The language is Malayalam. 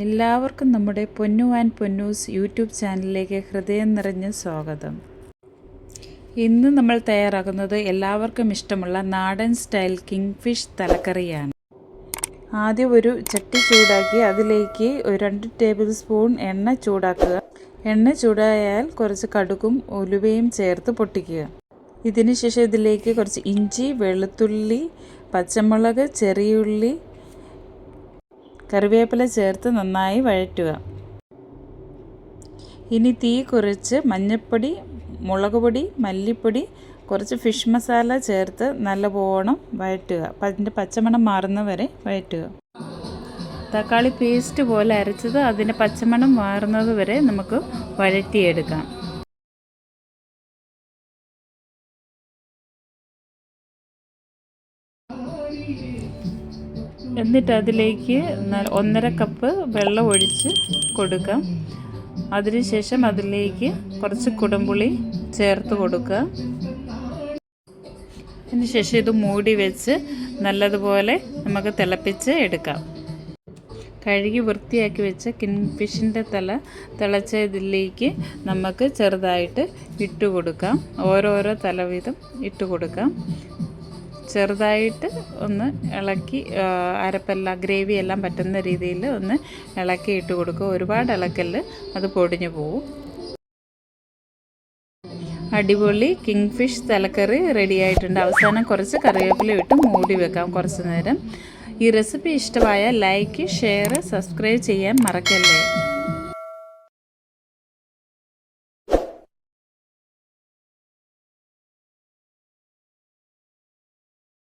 എല്ലാവർക്കും നമ്മുടെ പൊന്നു ആൻഡ് പൊന്നൂസ് യൂട്യൂബ് ചാനലിലേക്ക് ഹൃദയം നിറഞ്ഞ സ്വാഗതം. ഇന്ന് നമ്മൾ തയ്യാറാക്കുന്നത് എല്ലാവർക്കും ഇഷ്ടമുള്ള നാടൻ സ്റ്റൈൽ കിങ് ഫിഷ് തലക്കറിയാണ്. ആദ്യം ഒരു ചട്ടി ചൂടാക്കി അതിലേക്ക് 2 ടേബിൾ സ്പൂൺ എണ്ണ ചൂടാക്കുക. എണ്ണ ചൂടായാൽ കുറച്ച് കടുകും ഉലുവയും ചേർത്ത് പൊട്ടിക്കുക. ഇതിന് ശേഷം ഇതിലേക്ക് കുറച്ച് ഇഞ്ചി, വെളുത്തുള്ളി, പച്ചമുളക്, ചെറിയുള്ളി, കറിവേപ്പില ചേർത്ത് നന്നായി വഴറ്റുക. ഇനി തീ കുറച്ച് മഞ്ഞൾപ്പൊടി, മുളക് പൊടി, മല്ലിപ്പൊടി, കുറച്ച് ഫിഷ് മസാല ചേർത്ത് നല്ലവണ്ണം വഴറ്റുക. അതിൻ്റെ പച്ചമണം മാറുന്നവരെ വഴറ്റുക. തക്കാളി പേസ്റ്റ് പോലെ അരച്ചത് അതിൻ്റെ പച്ചമണം മാറുന്നത് വരെ നമുക്ക് വഴറ്റിയെടുക്കാം. എന്നിട്ട് അതിലേക്ക് 1.5 കപ്പ് വെള്ളം ഒഴിച്ച് കൊടുക്കാം. അതിനുശേഷം അതിലേക്ക് കുറച്ച് കുടംപുളി ചേർത്ത് കൊടുക്കുക. അതിനുശേഷം ഇത് മൂടി വെച്ച് നല്ലതുപോലെ നമുക്ക് തിളപ്പിച്ച് എടുക്കാം. കഴുകി വൃത്തിയാക്കി വെച്ച കിങ് ഫിഷിൻ്റെ തിളച്ച ഇതിലേക്ക് നമുക്ക് ചെറുതായിട്ട് ഇട്ട് കൊടുക്കാം. ഓരോരോ തല വീതം ഇട്ട് കൊടുക്കാം. ചെറുതായിട്ട് ഒന്ന് ഇളക്കി അരപ്പെല്ലാം ഗ്രേവി എല്ലാം പറ്റുന്ന രീതിയിൽ ഒന്ന് ഇളക്കി ഇട്ട് കൊടുക്കുക. ഒരുപാട് ഇളക്കല്, അത് പൊടിഞ്ഞു പോവും. അടിപൊളി കിങ് ഫിഷ് തലക്കറി റെഡി ആയിട്ടുണ്ട്. അവസാനം കുറച്ച് കറിവേപ്പില ഇട്ട് മൂടി വെക്കാം കുറച്ച് നേരം. ഈ റെസിപ്പി ഇഷ്ടമായ ലൈക്ക്, ഷെയർ, സബ്സ്ക്രൈബ് ചെയ്യാൻ മറക്കല്ലേ.